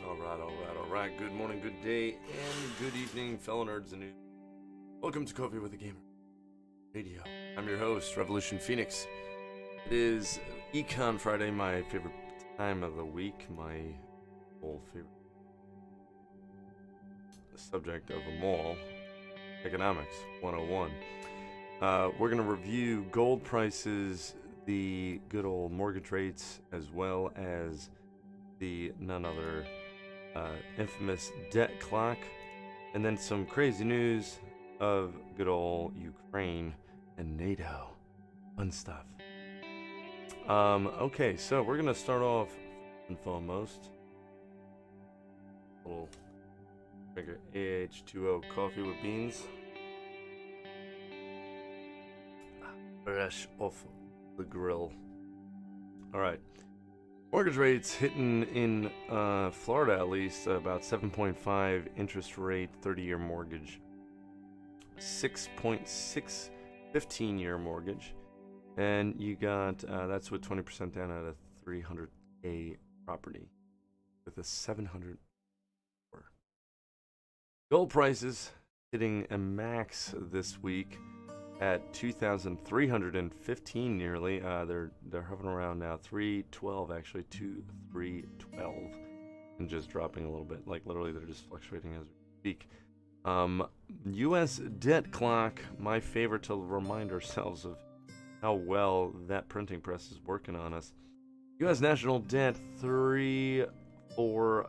All right. Good morning, good day, and good evening, fellow nerds and noobs. Welcome to Coffee with a Gamer Radio. I'm your host, Revolution Phoenix. It is Econ Friday, my favorite time of the week, my whole favorite subject of them all, Economics 101. We're going to review gold prices, the good old mortgage rates, as well as the none other infamous debt clock, and then some crazy news of good old Ukraine and Nato. Fun stuff. Okay, so we're gonna start off and foremost. A little bigger AH2O coffee with beans. Fresh off the grill. All right. Mortgage rates hitting in Florida, at least, about 7.5 interest rate 30-year mortgage, 6.6 15-year mortgage, and you got that's with 20% down at a 300K property with a 700. Gold prices hitting a max this week at 2,315 nearly. They're hovering around now 312, actually 312, and just dropping a little bit. Like literally, they're just fluctuating as we speak. U.S. debt clock, my favorite to remind ourselves of how well that printing press is working on us. U.S. national debt 3.4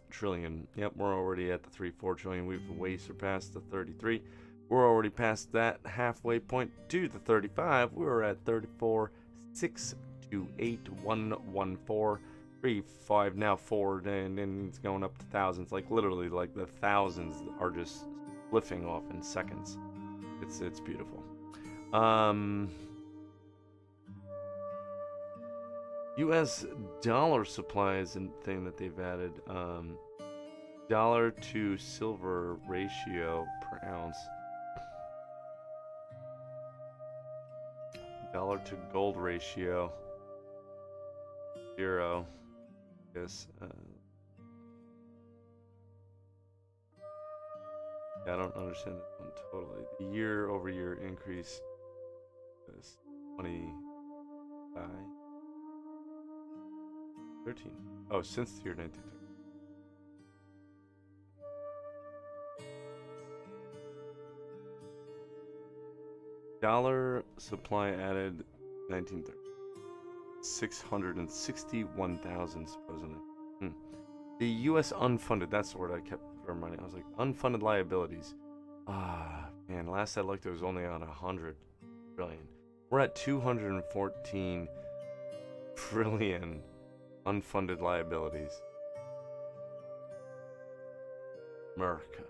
trillion. Yep, we're already at the 3.4 trillion. We've way surpassed the 33. We're already past that halfway point to the 35. We're at 34,628,114,35 now forward, and it's going up to thousands. Like literally, like the thousands are just spliffing off in seconds. It's beautiful. U.S. dollar supply is a thing that they've added. Dollar to silver ratio per ounce. Dollar to gold ratio 0. Yes. I don't understand this one totally. The year-over-year increase is 25, 13. Oh, since the year 1930. Dollar supply added 1930. 661,000 supposedly. The U.S. unfunded, that's the word I kept reminding. I was like, unfunded liabilities. Man, last I looked, it was only on 100 trillion. We're at 214 trillion unfunded liabilities. America.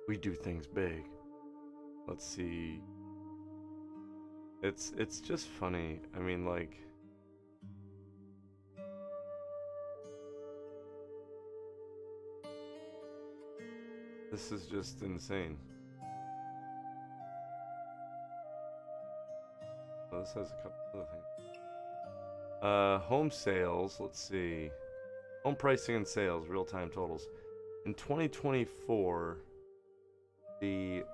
We do things big. Let's see. It's just funny. I mean, like, this is just insane. Oh, this has a couple other things. Home sales, let's see. Home pricing and sales, real-time totals. In 2024, the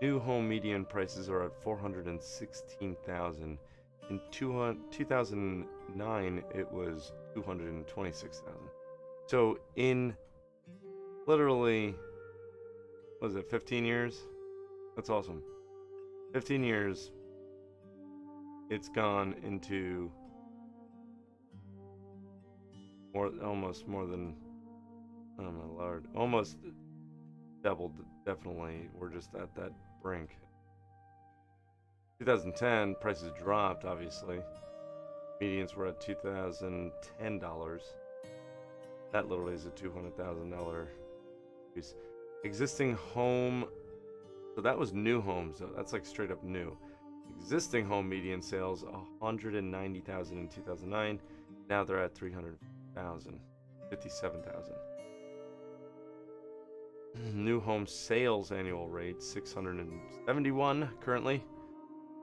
new home median prices are at 416,000. In 2009, it was 226,000. So in literally, what was it, 15 years? That's awesome. 15 years, it's gone into almost more than, oh my lord, almost doubled, definitely. We're just at that brink. 2010, prices dropped, obviously. Medians were at $2,010. That literally is a $200,000 increase. Existing home, so that was new homes, so that's like straight up new. Existing home median sales, 190,000 in 2009. Now they're at 300,000, 57,000. New home sales annual rate 671 currently,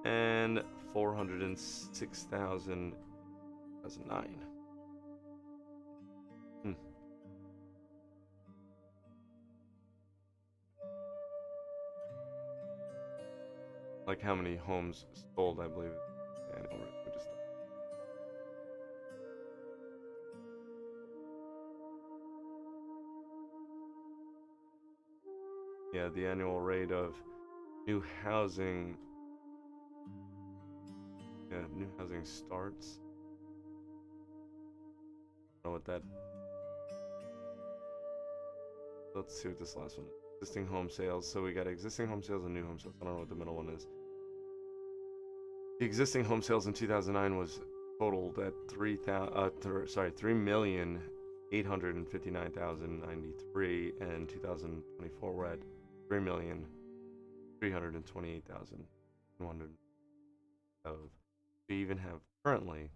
and 406,000 2009. like how many homes sold, I believe. Annual rate. Yeah, the annual rate of new housing. Yeah, new housing starts. I don't know what that. Let's see what this last one is. Existing home sales. So we got existing home sales and new home sales. I don't know what the middle one is. The existing home sales in 2009 was totaled at 3,859,093, and 2024 we're at 3,328,100. We even have currently,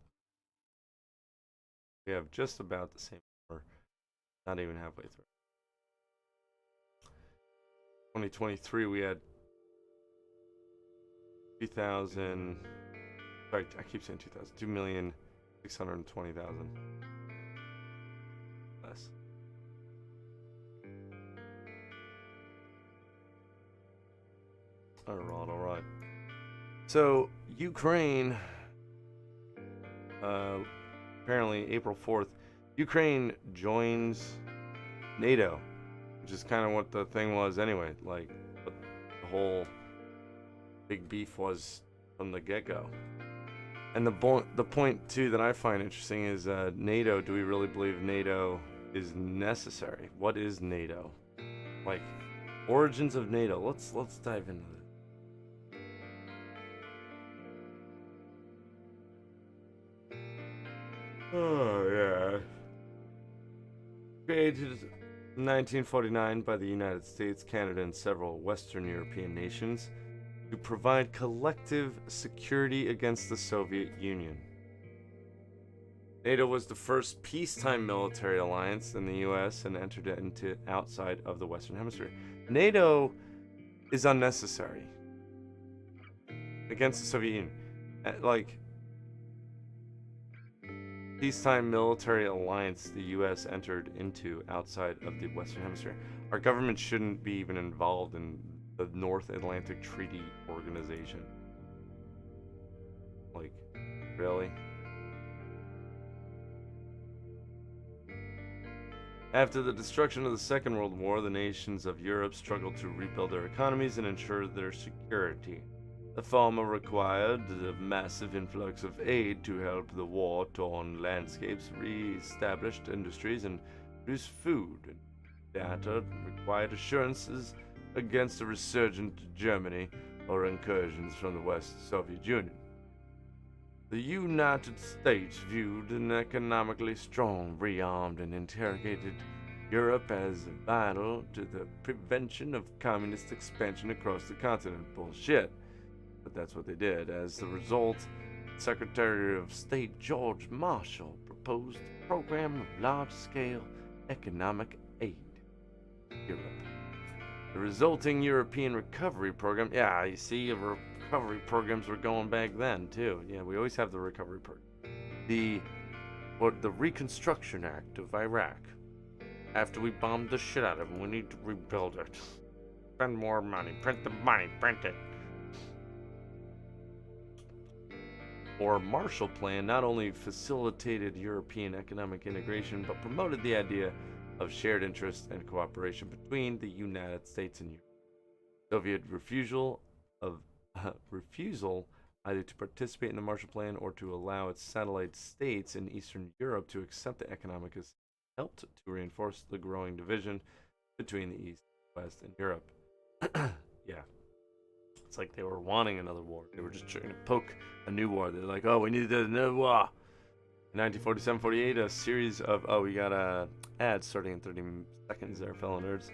we have just about the same number, not even halfway through. 2023 we had 2,000. Sorry, I keep saying 2,000. 2,620,000 less. All right, all right. So Ukraine, apparently April 4th, Ukraine joins NATO, which is kind of what the thing was anyway. Like the whole big beef was from the get-go. And the point too that I find interesting is NATO. Do we really believe NATO is necessary? What is NATO? Like origins of NATO. Let's dive into this. Oh yeah. Created in 1949 by the United States, Canada, and several Western European nations to provide collective security against the Soviet Union. NATO was the first peacetime military alliance in the US and entered into outside of the Western Hemisphere. NATO is unnecessary against the Soviet Union. Like, peacetime military alliance the US entered into outside of the Western Hemisphere. Our government shouldn't be even involved in the North Atlantic Treaty Organization. Like, really? After the destruction of the Second World War, the nations of Europe struggled to rebuild their economies and ensure their security. The former required a massive influx of aid to help the war-torn landscapes re-establish industries and produce food. Data required assurances against a resurgent Germany or incursions from the West Soviet Union. The United States viewed an economically strong, rearmed, and interrogated Europe as vital to the prevention of communist expansion across the continent. Bullshit. But that's what they did. As a result, Secretary of State George Marshall proposed a program of large-scale economic aid to Europe. The resulting European recovery program, yeah, you see, recovery programs were going back then too. Yeah, we always have the recovery program. The Reconstruction Act of Iraq. After we bombed the shit out of them, we need to rebuild it. Spend more money, print the money, print it. Or Marshall Plan not only facilitated European economic integration, but promoted the idea of shared interest and cooperation between the United States and Europe. Soviet refusal either to participate in the Marshall Plan or to allow its satellite states in Eastern Europe to accept the economic as helped to reinforce the growing division between the East, West, and Europe. Yeah. It's like they were wanting another war. They were just trying to poke a new war. They're like, oh, we need another war. In 1947-48, a series of... Oh, we got a ad starting in 30 seconds there, fellow nerds.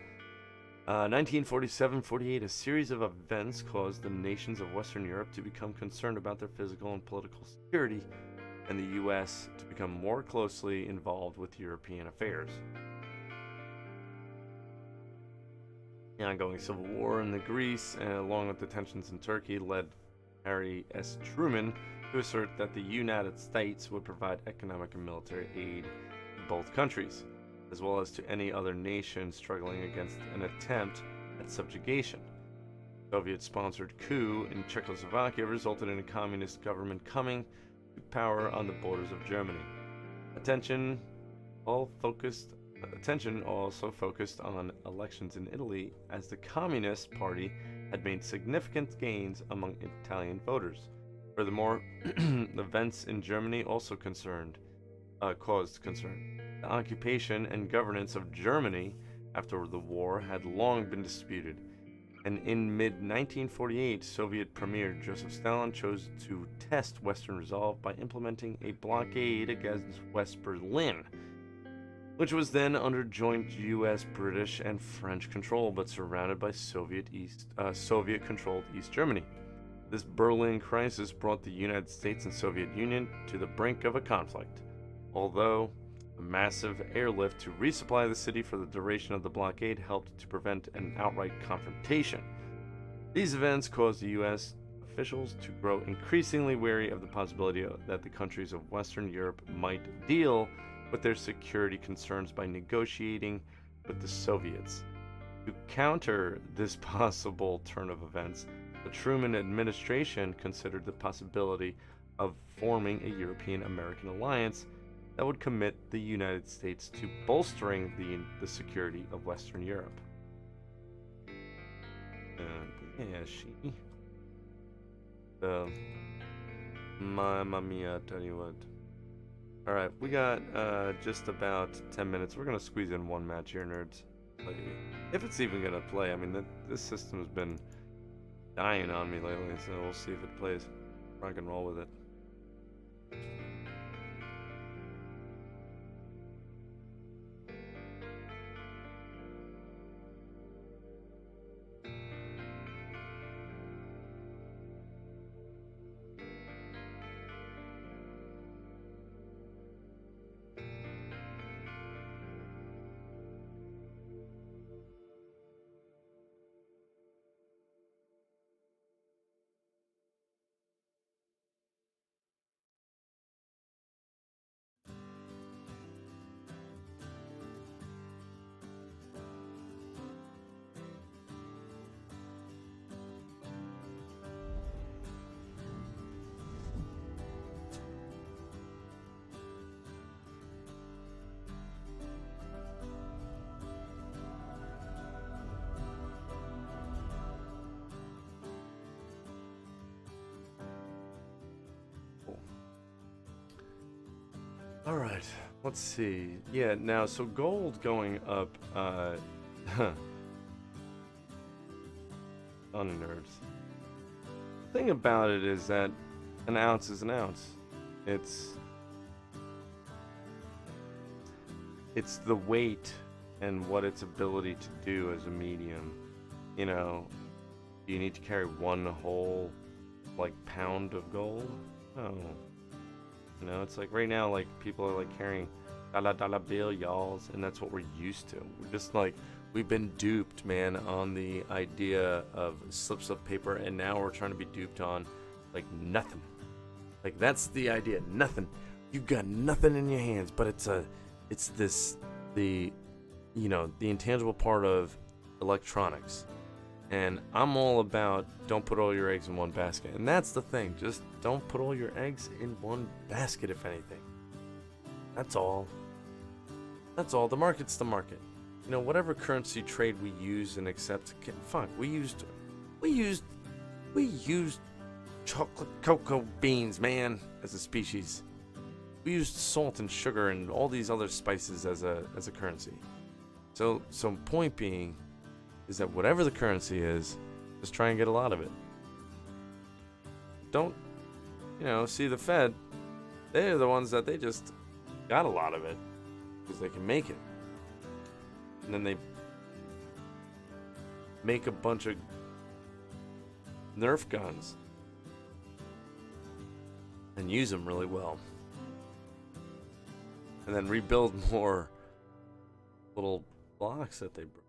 1947-48, a series of events caused the nations of Western Europe to become concerned about their physical and political security, and the U.S. to become more closely involved with European affairs. The ongoing civil war in Greece, along with the tensions in Turkey, led Harry S. Truman to assert that the United States would provide economic and military aid to both countries, as well as to any other nation struggling against an attempt at subjugation. Soviet-sponsored coup in Czechoslovakia resulted in a communist government coming to power on the borders of Germany. Attention Attention also focused on elections in Italy, as the Communist Party had made significant gains among Italian voters. Furthermore, events in Germany also caused concern. The occupation and governance of Germany after the war had long been disputed, and in mid-1948, Soviet Premier Joseph Stalin chose to test Western resolve by implementing a blockade against West Berlin, which was then under joint U.S., British, and French control, but surrounded by Soviet-controlled East Germany. This Berlin crisis brought the United States and Soviet Union to the brink of a conflict, although a massive airlift to resupply the city for the duration of the blockade helped to prevent an outright confrontation. These events caused the U.S. officials to grow increasingly wary of the possibility that the countries of Western Europe might deal with their security concerns by negotiating with the Soviets. To counter this possible turn of events, the Truman administration considered the possibility of forming a European-American alliance that would commit the United States to bolstering the security of Western Europe. Mamma mia, tell you what. Alright, we got just about 10 minutes. We're going to squeeze in one match here, nerds. If it's even going to play. I mean, this system's been dying on me lately, so we'll see if it plays. Rock and roll with it. All right, let's see. Yeah, now, so gold going up, on nerds. The thing about it is that an ounce is an ounce. It's the weight and what its ability to do as a medium. You know, do you need to carry one whole, like, pound of gold? No. You know, it's like right now, like, people are like carrying dollar bill, y'alls, and that's what we're used to. We're just like, we've been duped, man, on the idea of slips of paper, and now we're trying to be duped on, like, nothing. Like, that's the idea, nothing. You got nothing in your hands, but the intangible part of electronics. And I'm all about don't put all your eggs in one basket. And that's the thing. Just don't put all your eggs in one basket, if anything. That's all. That's all. The market's the market. You know, whatever currency trade we use and accept. Fuck, we used chocolate cocoa beans, man, as a species. We used salt and sugar and all these other spices as a currency. So point being is that whatever the currency is, just try and get a lot of it. Don't, see the Fed, they're the ones that they just got a lot of it because they can make it. And then they make a bunch of Nerf guns and use them really well. And then rebuild more little blocks that they broke.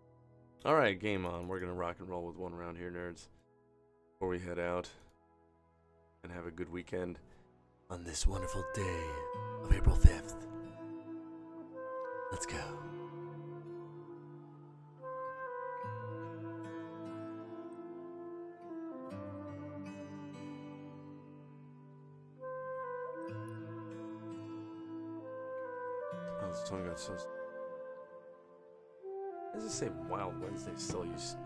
Alright, game on. We're going to rock and roll with one round here, nerds. Before we head out and have a good weekend on this wonderful day of April 5th. Let's go. song got so. As I say, Wild Wednesday still used.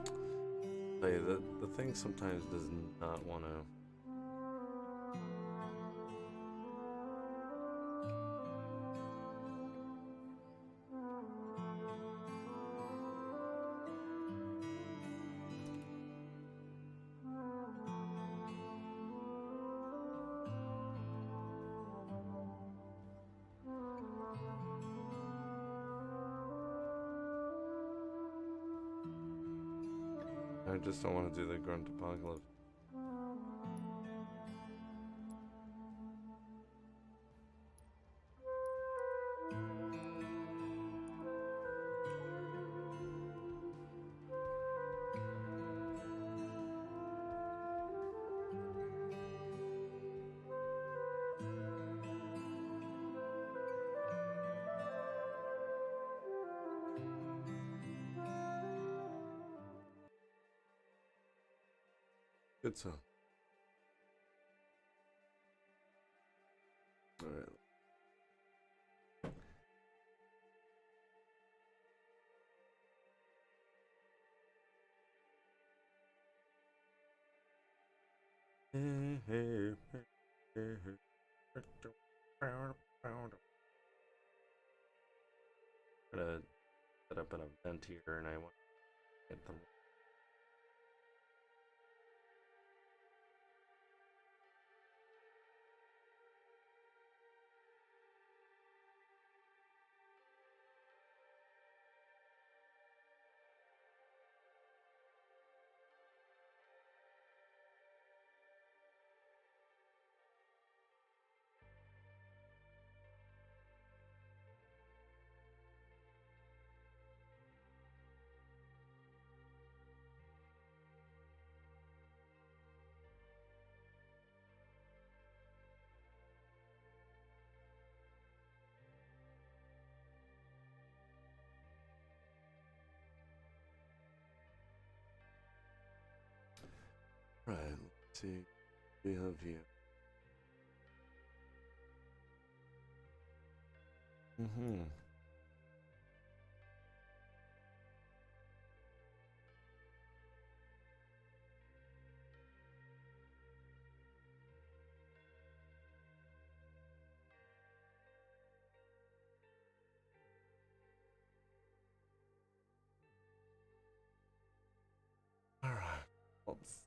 The thing sometimes does not want to. I just don't want to do the grunt apocalypse. Good song. All right. Gonna set up an event here, and I want to get them. Right. Let's see. We have here. Mm-hmm. All right. Let's.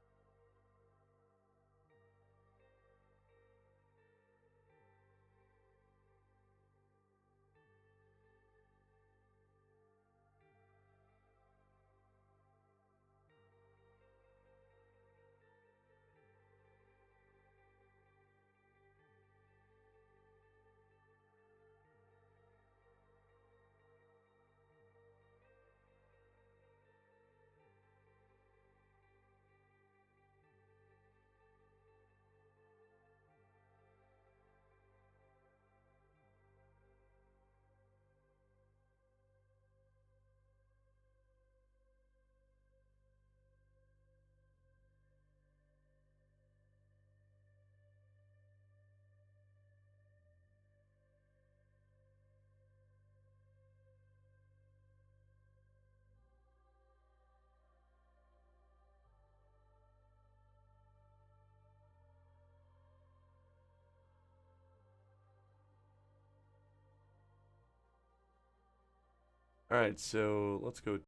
All right. So let's go